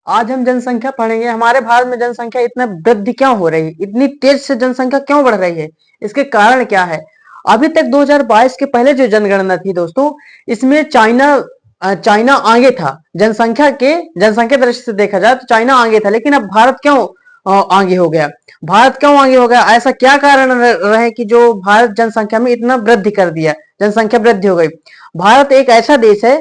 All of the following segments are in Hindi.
आज हम जनसंख्या पढ़ेंगे। हमारे भारत में जनसंख्या इतना वृद्धि क्यों हो रही है, इतनी तेज से जनसंख्या क्यों बढ़ रही है, इसके कारण क्या है। अभी तक 2022 के पहले जो जनगणना थी दोस्तों, इसमें चाइना आगे था जनसंख्या दृष्टि से देखा जाए तो चाइना आगे था। लेकिन अब भारत क्यों आगे हो गया। भारत क्यों आगे हो गया, ऐसा क्या कारण रहे कि जो भारत जनसंख्या में इतना वृद्धि कर दिया, जनसंख्या वृद्धि हो गई। भारत एक ऐसा देश है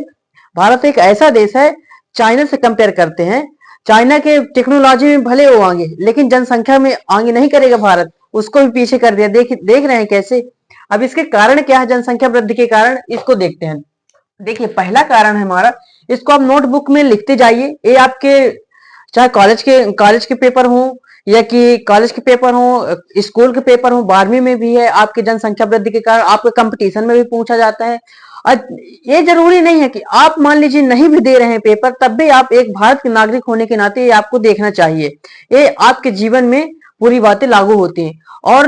भारत एक ऐसा देश है, चाइना से कंपेयर करते हैं, चाइना के टेक्नोलॉजी में भले वो आगे, लेकिन जनसंख्या में आगे नहीं करेगा भारत, उसको भी पीछे कर दिया। देख रहे हैं कैसे। अब इसके कारण क्या है, जनसंख्या वृद्धि के कारण, इसको देखते हैं। देखिए, पहला कारण है हमारा, इसको आप नोटबुक में लिखते जाइए। ये आपके चाहे कॉलेज के पेपर हो, या कि कॉलेज के पेपर हो, स्कूल के पेपर हो, 12वीं में भी है, आपकी जनसंख्या वृद्धि के कारण आपके कंपटीशन में भी पूछा जाता है। और ये जरूरी नहीं है कि आप मान लीजिए नहीं भी दे रहे हैं पेपर, तब भी आप एक भारत के नागरिक होने के नाते ये आपको देखना चाहिए। ये आपके जीवन में पूरी बातें लागू होती हैं। और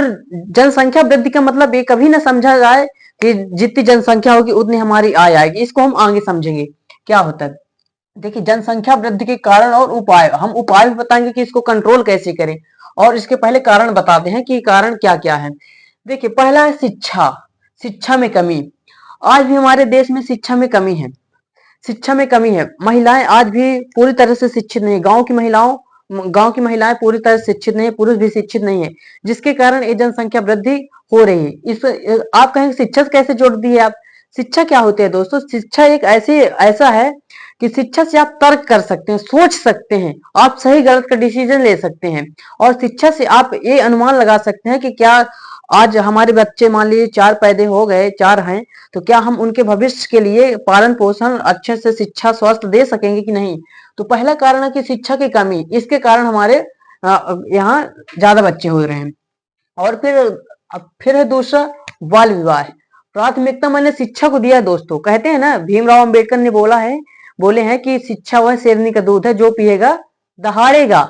जनसंख्या वृद्धि का मतलब ये कभी ना समझा जाए कि जितनी जनसंख्या होगी उतनी हमारी आय आएगी। इसको हम आगे समझेंगे क्या होता है। देखिए, जनसंख्या वृद्धि के कारण और उपाय, हम उपाय भी बताएंगे कि इसको कंट्रोल कैसे करें, और इसके पहले कारण बताते हैं कि कारण क्या क्या है। देखिए, पहला है शिक्षा। शिक्षा में कमी। आज भी हमारे देश में शिक्षा में कमी है। शिक्षा में कमी है। महिलाएं आज भी पूरी तरह से शिक्षित नहीं है। गांव की महिलाएं पूरी तरह से शिक्षित नहीं है, पुरुष भी शिक्षित नहीं है, जिसके कारण ये जनसंख्या वृद्धि हो रही है। इस आप कहेंगे शिक्षा से कैसे जोड़ दी है आप। शिक्षा क्या होती है दोस्तों, शिक्षा एक ऐसा है कि शिक्षा से आप तर्क कर सकते हैं, सोच सकते हैं, आप सही गलत का डिसीजन ले सकते हैं। और शिक्षा से आप ये अनुमान लगा सकते हैं कि क्या आज हमारे बच्चे मान लीजिए 4 पैदा हो गए, 4 हैं, तो क्या हम उनके भविष्य के लिए पालन पोषण अच्छे से, शिक्षा स्वास्थ्य दे सकेंगे कि नहीं। तो पहला कारण है कि शिक्षा की कमी, इसके कारण हमारे यहाँ ज्यादा बच्चे हो रहे हैं। और फिर है दूसरा, बाल विवाह। प्राथमिकता मैंने शिक्षा को दिया है दोस्तों। कहते हैं ना, भीमराव अंबेडकर ने बोले हैं कि शिक्षा वह शेरनी का दूध है, जो पिएगा दहाड़ेगा।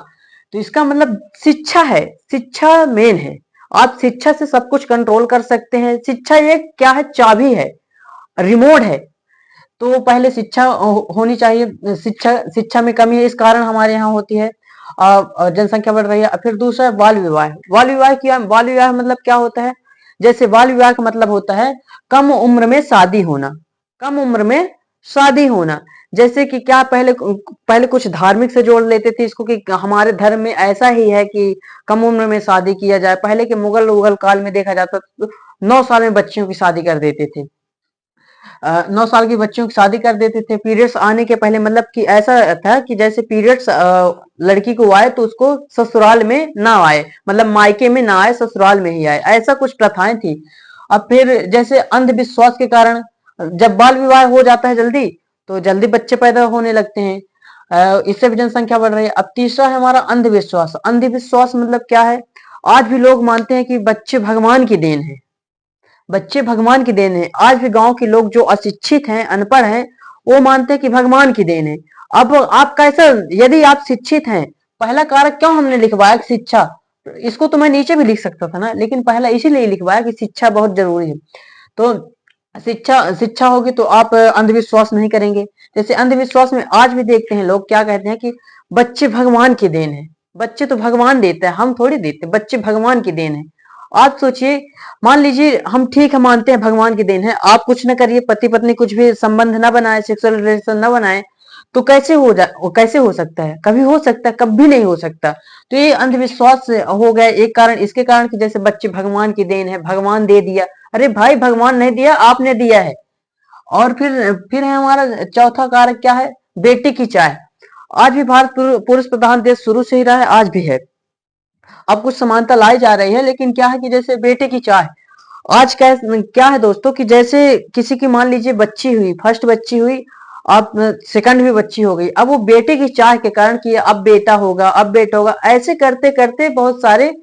तो इसका मतलब शिक्षा है, शिक्षा मेन है। आप शिक्षा से सब कुछ कंट्रोल कर सकते हैं। शिक्षा एक क्या है, चाबी है, रिमोट है। तो पहले शिक्षा होनी चाहिए। शिक्षा में कमी है, इस कारण हमारे यहाँ होती है, जनसंख्या बढ़ रही है। फिर दूसरा है बाल विवाह। बाल विवाह मतलब क्या होता है। जैसे बाल विवाह का मतलब होता है कम उम्र में शादी होना। कम उम्र में शादी होना। जैसे कि क्या, पहले कुछ धार्मिक से जोड़ लेते थे इसको कि हमारे धर्म में ऐसा ही है कि कम उम्र में शादी किया जाए। पहले के मुगल काल में देखा जाता तो 9 साल में बच्चियों की शादी कर देते थे। 9 साल की बच्चियों की शादी कर देते थे पीरियड्स आने के पहले। मतलब कि ऐसा था कि जैसे पीरियड्स लड़की को आए तो उसको ससुराल में ना आए, मतलब मायके में ना आए, ससुराल में ही आए। ऐसा कुछ प्रथाएं थी। अब फिर जैसे अंधविश्वास के कारण जब बाल विवाह हो जाता है जल्दी, तो जल्दी बच्चे पैदा होने लगते हैं। इससे भी जनसंख्या बढ़ रही है। अब तीसरा है हमारा अंधविश्वास। अंधविश्वास मतलब क्या है, आज भी लोग मानते हैं कि बच्चे भगवान की देन है। बच्चे भगवान की देन है। आज भी गांव के लोग जो अशिक्षित हैं, अनपढ़ हैं, वो मानते हैं कि भगवान की देन है। अब आप कैसा, यदि आप शिक्षित हैं, पहला कारक क्यों हमने लिखवाया कि शिक्षा। इसको तो मैं नीचे भी लिख सकता था ना, लेकिन पहला इसीलिए लिखवाया कि शिक्षा बहुत जरूरी है। तो शिक्षा होगी तो आप अंधविश्वास नहीं करेंगे। जैसे अंधविश्वास में आज भी देखते हैं लोग क्या कहते हैं कि बच्चे भगवान की देन है। बच्चे तो भगवान देता है, हम थोड़ी देते। बच्चे भगवान की देन है। आप सोचिए, मान लीजिए हम ठीक है, मानते हैं भगवान की देन है, आप कुछ न करिए, पति पत्नी कुछ भी संबंध न बनाए, सेक्सुअल रिलेशन न बनाए, तो कैसे हो सकता है। कभी हो सकता है, कभी नहीं हो सकता। तो ये अंधविश्वास हो गया एक कारण, इसके कारण कि जैसे बच्चे भगवान की देन है, भगवान दे दिया। अरे भाई, भगवान नहीं दिया, आपने दिया है। और फिर है हमारा चौथा कारक क्या है, बेटी की चाह। आज भी भारत पुरुष प्रधान देश शुरू से ही रहा है, आज भी है। अब कुछ समानता लाई जा रही है, लेकिन क्या है कि जैसे बेटे की चाह, आज क्या है दोस्तों कि जैसे किसी की मान लीजिए बच्ची हुई, फर्स्ट बच्ची हुई, अब सेकंड भी बच्ची हो गई, अब वो बेटे की चाह के कारण कि अब बेटा होगा, अब बेटा होगा, ऐसे करते करते बहुत सारे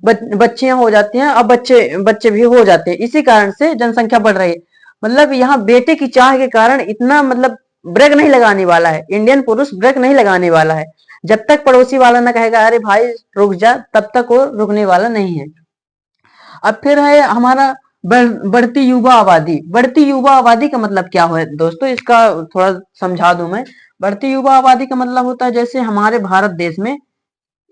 बच्चियां हो जाती हैं, अब बच्चे बच्चे भी हो जाते हैं। इसी कारण से जनसंख्या बढ़ रही है। मतलब यहाँ बेटे की चाह के कारण इतना, मतलब ब्रेक नहीं लगाने वाला है, इंडियन पुरुष ब्रेक नहीं लगाने वाला है। जब तक पड़ोसी वाला ना कहेगा अरे भाई रुक जा, तब तक वो रुकने वाला नहीं है। अब फिर है हमारा बढ़ती युवा आबादी। बढ़ती युवा आबादी का मतलब क्या है दोस्तों, इसका थोड़ा समझा दूं मैं। बढ़ती युवा आबादी का मतलब होता है जैसे हमारे भारत देश में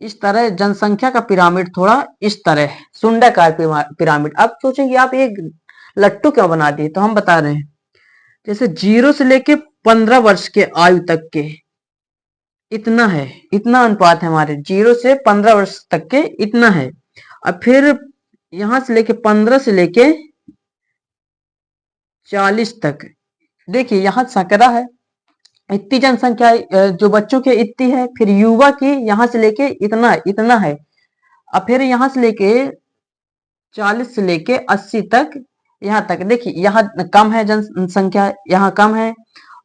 इस तरह जनसंख्या का पिरामिड थोड़ा इस तरह सुंडाकार पिरामिड। अब सोचेंगे आप एक लट्टू क्यों बना दिए, तो हम बता रहे हैं जैसे 0 से लेके 15 वर्ष के आयु तक के इतना है, इतना अनुपात है हमारे 0 से 15 वर्ष तक के इतना है। अब फिर यहां से लेके 15 से लेके 40 तक देखिए यहाँ सकरा है, इतनी जनसंख्या जो बच्चों की इतनी है, फिर युवा की यहाँ से लेके इतना इतना है। अब फिर यहाँ से लेके 40 से लेके 80 तक, यहाँ तक देखिए यहाँ कम है जनसंख्या, यहाँ कम है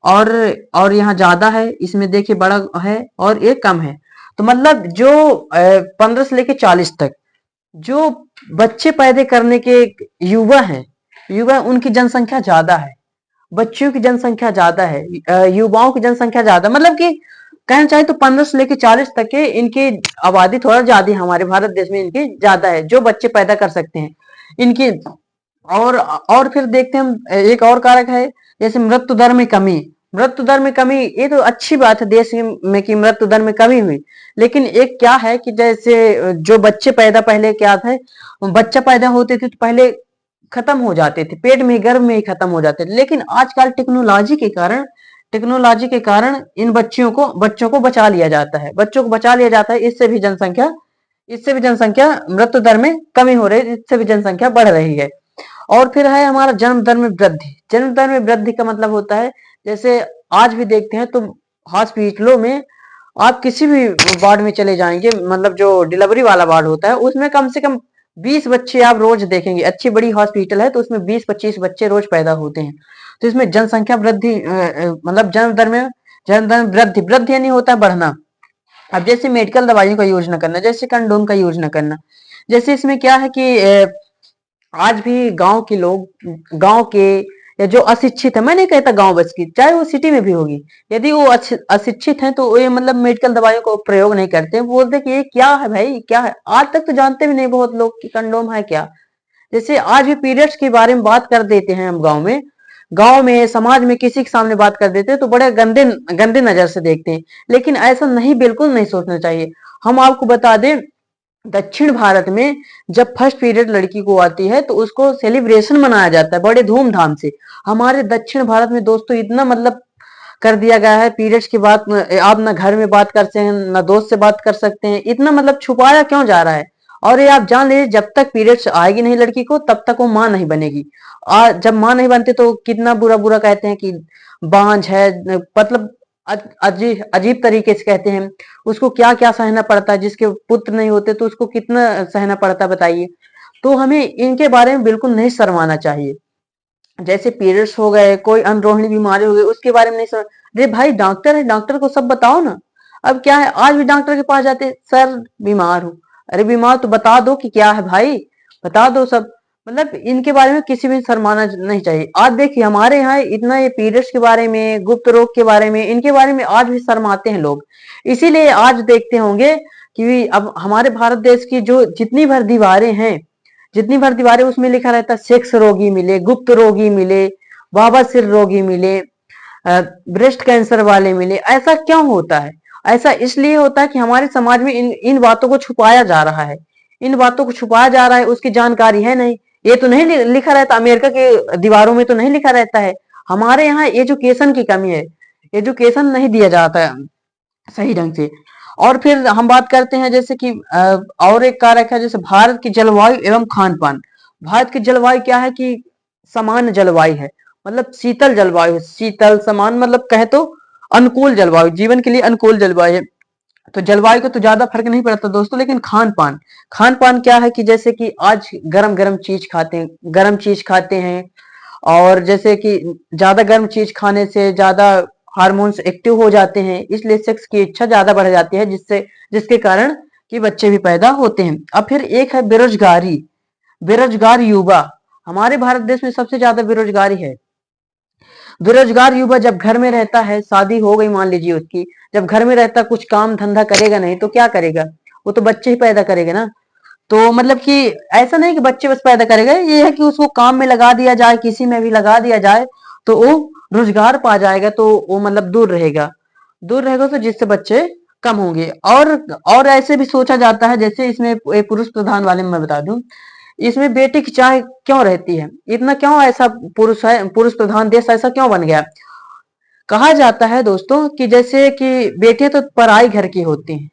और यहाँ ज्यादा है, इसमें देखिए बड़ा है और ये कम है। तो मतलब जो 15 से लेके 40 तक जो बच्चे पैदा करने के युवा हैं, युवा उनकी जनसंख्या ज्यादा है, बच्चियों की जनसंख्या ज्यादा है, युवाओं की जनसंख्या ज्यादा, मतलब कि कहना चाहे तो 15 से लेकर 40 तक के इनकी आबादी थोड़ा ज्यादा है, हमारे भारत देश में इनकी ज्यादा है जो बच्चे पैदा कर सकते हैं इनकी। और फिर देखते हैं हम एक और कारक है जैसे मृत्यु दर में कमी। मृत्यु दर में कमी ये तो अच्छी बात है देश में कि मृत्यु दर में कमी हुई, लेकिन एक क्या है कि जैसे जो बच्चे पैदा पहले क्या था, बच्चा पैदा होते थे तो पहले खत्म हो जाते थे, पेट में गर्भ में ही खत्म हो जाते थे, लेकिन आजकल टेक्नोलॉजी के कारण इन बच्चों को बचा लिया जाता है, बच्चों को बचा लिया जाता है, इससे भी जनसंख्या मृत्यु दर में कमी हो रही है, इससे भी जनसंख्या बढ़ रही है। और फिर है हमारा जन्म दर में वृद्धि। जन्म दर में वृद्धि का मतलब होता है जैसे आज भी देखते हैं तो हॉस्पिटलों में आप किसी भी वार्ड में चले जाएंगे, मतलब जो डिलीवरी वाला वार्ड होता है उसमें कम से कम 20 बच्चे आप रोज देखेंगे, अच्छी बड़ी हॉस्पिटल है तो उसमें 20-25 बच्चे रोज पैदा होते हैं। तो इसमें जनसंख्या वृद्धि मतलब जन्म दर में वृद्धि, वृद्धि यानी होता है बढ़ना। अब जैसे मेडिकल दवाइयों का यूज न करना, जैसे कंडोम का यूज न करना, जैसे इसमें क्या है कि आज भी गांव के लोग, गांव के या जो अशिक्षित है, मैं नहीं कहता गांव बस की, चाहे वो सिटी में भी होगी, यदि वो अशिक्षित हैं तो ये मतलब मेडिकल दवाइयों का प्रयोग नहीं करते, वो बोलते कि ये क्या है भाई क्या है, आज तक तो जानते भी नहीं बहुत लोग कि कंडोम है क्या। जैसे आज भी पीरियड्स के बारे में बात कर देते हैं हम गांव में समाज में किसी के सामने बात कर देते हैं तो बड़े गंदे गंदे नजर से देखते हैं, लेकिन ऐसा नहीं, बिल्कुल नहीं सोचना चाहिए। हम आपको बता दें दक्षिण भारत में जब फर्स्ट पीरियड लड़की को आती है तो उसको सेलिब्रेशन मनाया जाता है बड़े धूमधाम से। हमारे दक्षिण भारत में दोस्तों इतना मतलब कर दिया गया है, पीरियड्स की बात आप ना घर में बात कर सकते हैं ना दोस्त से बात कर सकते हैं, इतना मतलब छुपाया क्यों जा रहा है। और ये आप जान लीजिए जब तक पीरियड्स आएगी नहीं लड़की को तब तक वो माँ नहीं बनेगी। जब माँ नहीं बनते तो कितना बुरा बुरा कहते हैं कि बांझ है, मतलब अजीब तरीके से कहते हैं। उसको क्या क्या सहना पड़ता है, जिसके पुत्र नहीं होते तो उसको कितना सहना पड़ता है बताइए। तो हमें इनके बारे में बिल्कुल नहीं शर्माना चाहिए। जैसे पीरियड्स हो गए, कोई अनरोहिणी बीमारी हो गई, उसके बारे में नहीं समझ, अरे भाई डॉक्टर है, डॉक्टर को सब बताओ ना। अब क्या है आज भी डॉक्टर के पास जाते, सर बीमार हूं, अरे बीमार तो बता दो कि क्या है भाई, बता दो सब। मतलब इनके बारे में किसी भी शर्माना नहीं चाहिए। आज देखिए हमारे यहाँ इतना ये पीरियड्स के बारे में, गुप्त रोग के बारे में, इनके बारे में आज भी शर्माते हैं लोग। इसीलिए आज देखते होंगे कि अब हमारे भारत देश की जो जितनी भर दीवारें उसमें लिखा रहता है सेक्स रोगी मिले, गुप्त रोगी मिले, बवासीर रोगी मिले, ब्रेस्ट कैंसर वाले मिले। ऐसा क्यों होता है? ऐसा इसलिए होता है कि हमारे समाज में इन बातों को छुपाया जा रहा है, इन बातों को छुपाया जा रहा है, उसकी जानकारी है नहीं। ये तो नहीं लिखा रहता, अमेरिका के दीवारों में तो नहीं लिखा रहता है। हमारे यहाँ एजुकेशन की कमी है, एजुकेशन नहीं दिया जाता है सही ढंग से। और फिर हम बात करते हैं जैसे कि और एक कारक है जैसे भारत की जलवायु एवं खान पान। भारत की जलवायु क्या है कि सामान्य जलवायु है, मतलब शीतल जलवायु, शीतल समान मतलब कहे तो अनुकूल जलवायु, जीवन के लिए अनुकूल जलवायु है। तो जलवायु का तो ज्यादा फर्क नहीं पड़ता दोस्तों, लेकिन खान पान क्या है कि जैसे कि आज गरम गरम चीज खाते हैं, गरम चीज खाते हैं, और जैसे कि ज्यादा गर्म चीज खाने से ज्यादा हार्मोन्स एक्टिव हो जाते हैं, इसलिए सेक्स की इच्छा ज्यादा बढ़ जाती है, जिसके कारण कि बच्चे भी पैदा होते हैं। अब फिर एक है बेरोजगारी, बेरोजगार युवा। हमारे भारत देश में सबसे ज्यादा बेरोजगारी है। बेरोजगार युवा जब घर में रहता है, शादी हो गई मान लीजिए उसकी, जब घर में रहता कुछ काम धंधा करेगा नहीं तो क्या करेगा, वो तो बच्चे ही पैदा करेगा ना। तो मतलब कि ऐसा नहीं कि बच्चे बस पैदा करेगा, ये है कि उसको काम में लगा दिया जाए, किसी में भी लगा दिया जाए तो वो रोजगार पा जाएगा, तो वो मतलब दूर रहेगा। दूर रहेगा तो जिससे बच्चे कम होंगे। और ऐसे भी सोचा जाता है, जैसे इसमें एक पुरुष प्रधान वाले में मैं बता दूं, इसमें बेटी की चाह क्यों रहती है, इतना क्यों ऐसा पुरुष है, पुरुष प्रधान देश ऐसा क्यों बन गया। कहा जाता है दोस्तों कि जैसे कि बेटियां तो पराई घर की होती हैं,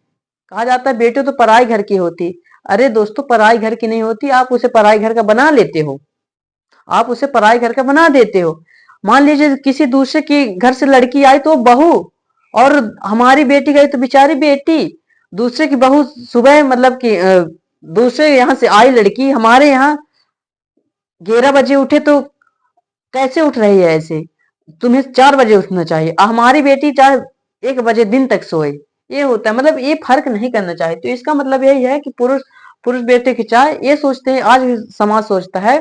कहा जाता है बेटी तो पराई घर की होती। अरे दोस्तों, पराई घर की नहीं होती, आप उसे पराई घर का बना लेते हो, आप उसे पराई घर का बना देते हो। मान लीजिए किसी दूसरे की घर से लड़की आई तो बहू, और हमारी बेटी गई तो बेचारी बेटी। दूसरे की बहू सुबह मतलब कि दूसरे यहाँ से आई लड़की हमारे यहाँ 11 बजे उठे तो कैसे उठ रही है ऐसे, तुम्हें 4 बजे उठना चाहिए, हमारी बेटी चाहे 1 बजे दिन तक सोए। ये होता है, मतलब ये फर्क नहीं करना चाहिए। तो इसका मतलब यही है कि पुरुष पुरुष बेटे की चाहे ये सोचते हैं, आज भी समाज सोचता है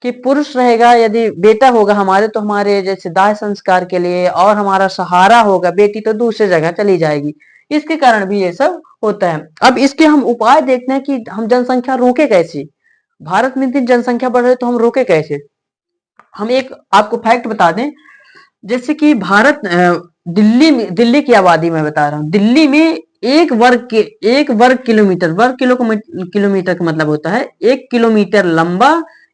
कि पुरुष रहेगा, यदि बेटा होगा हमारे तो हमारे जैसे दाह संस्कार के लिए और हमारा सहारा होगा, बेटी तो दूसरी जगह चली जाएगी। इसके कारण भी ये सब होता है। अब इसके हम उपाय देखते हैं कि हम जनसंख्या रोके कैसे। भारत में इतनी जनसंख्या बढ़ रही है तो हम रोके कैसे। हम एक आपको फैक्ट बता दें, जैसे कि भारत दिल्ली की आबादी में बता रहा हूँ, दिल्ली में एक वर्ग किलोमीटर, किलोमीटर का मतलब होता है 1 किलोमीटर लंबा,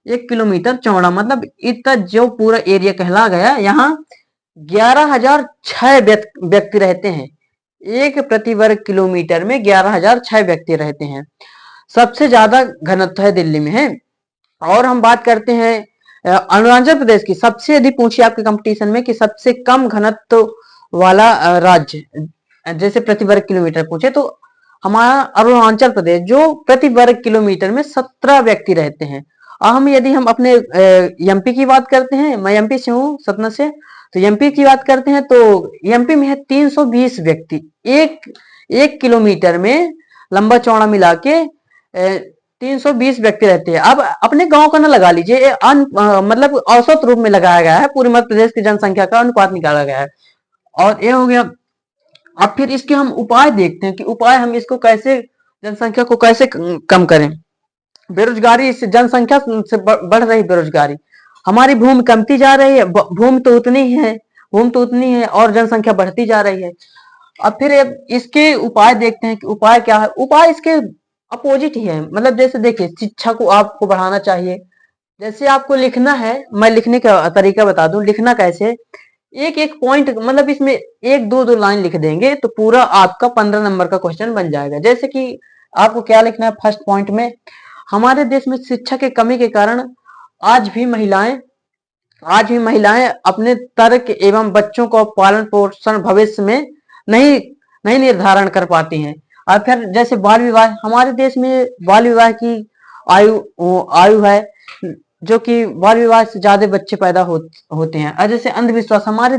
1 किलोमीटर चौड़ा, मतलब इतना जो पूरा एरिया कहला गया, यहाँ 11,006 व्यक्ति रहते हैं। एक प्रति वर्ग किलोमीटर में 11,006 व्यक्ति रहते हैं। सबसे ज्यादा घनत्व है दिल्ली में है। और हम बात करते हैं अरुणाचल प्रदेश की, सबसे यदि पूछिए आपके कंपटीशन में कि सबसे कम घनत्व वाला राज्य, जैसे प्रति वर्ग किलोमीटर पूछे तो हमारा अरुणाचल प्रदेश, जो प्रति वर्ग किलोमीटर में 17 व्यक्ति रहते हैं। हम यदि हम अपने एमपी की बात करते हैं, मैं एमपी से हूँ, सतना से, तो एमपी की बात करते हैं तो एमपी में है 320 व्यक्ति, एक किलोमीटर में लंबा चौड़ा मिला के 320 व्यक्ति रहते हैं। अब अपने गांव का ना लगा लीजिए, मतलब औसत रूप में लगाया गया है, पूरे मध्य प्रदेश की जनसंख्या का अनुपात निकाला गया है। और ये हो गया। अब फिर इसके हम उपाय देखते हैं कि उपाय हम इसको कैसे, जनसंख्या को कैसे कम करें। बेरोजगारी, इस जनसंख्या से बढ़ रही बेरोजगारी, हमारी भूमि कमती जा रही है, भूमि तो उतनी ही है, भूमि तो उतनी है और जनसंख्या बढ़ती जा रही है। अब फिर इसके उपाय देखते हैं कि उपाय क्या है। उपाय इसके अपोजिट ही है, मतलब जैसे देखिए, शिक्षा को आपको बढ़ाना चाहिए। जैसे आपको लिखना है, मैं लिखने का तरीका बता दूं, लिखना कैसे, एक एक पॉइंट, मतलब इसमें एक दो दो लाइन लिख देंगे तो पूरा आपका 15 नंबर का क्वेश्चन बन जाएगा। जैसे कि आपको क्या लिखना है, फर्स्ट पॉइंट में, हमारे देश में शिक्षा के कमी के कारण आज भी महिलाएं अपने तर्क एवं बच्चों को पालन पोषण भविष्य में नहीं नहीं निर्धारण कर पाती हैं। और फिर जैसे बाल विवाह, हमारे देश में बाल विवाह की आयु है, जो कि बाल विवाह से ज्यादा बच्चे पैदा होते हैं। और जैसे अंधविश्वास, हमारे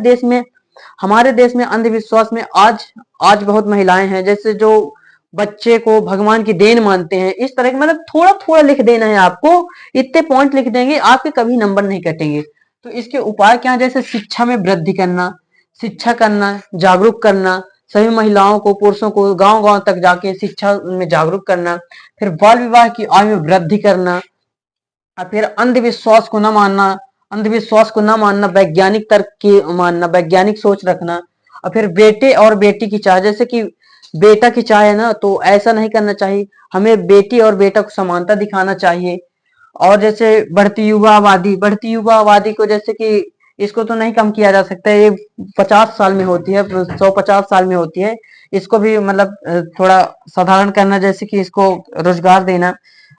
देश में अंधविश्वास में आज बहुत महिलाएं हैं, जैसे जो बच्चे को भगवान की देन मानते हैं, इस तरह के, मतलब थोड़ा थोड़ा लिख देना है आपको, इतने पॉइंट लिख देंगे आपके कभी नंबर नहीं कटेंगे। तो इसके उपाय क्या है, जैसे शिक्षा में वृद्धि करना, शिक्षा करना, जागरूक करना, सभी महिलाओं को, पुरुषों को गांव गांव तक जाके शिक्षा में जागरूक करना, फिर बाल विवाह की आयु में वृद्धि करना, और फिर अंधविश्वास को न मानना, वैज्ञानिक तर्क की मानना, वैज्ञानिक सोच रखना। और फिर बेटे और बेटी की चाह, जैसे कि बेटा की चाह है ना, तो ऐसा नहीं करना चाहिए, हमें बेटी और बेटा को समानता दिखाना चाहिए। और जैसे बढ़ती युवा आबादी को, जैसे कि इसको तो नहीं कम किया जा सकता, ये 50 साल में होती है, 150 साल में होती है, इसको भी मतलब थोड़ा साधारण करना, जैसे कि इसको रोजगार देना,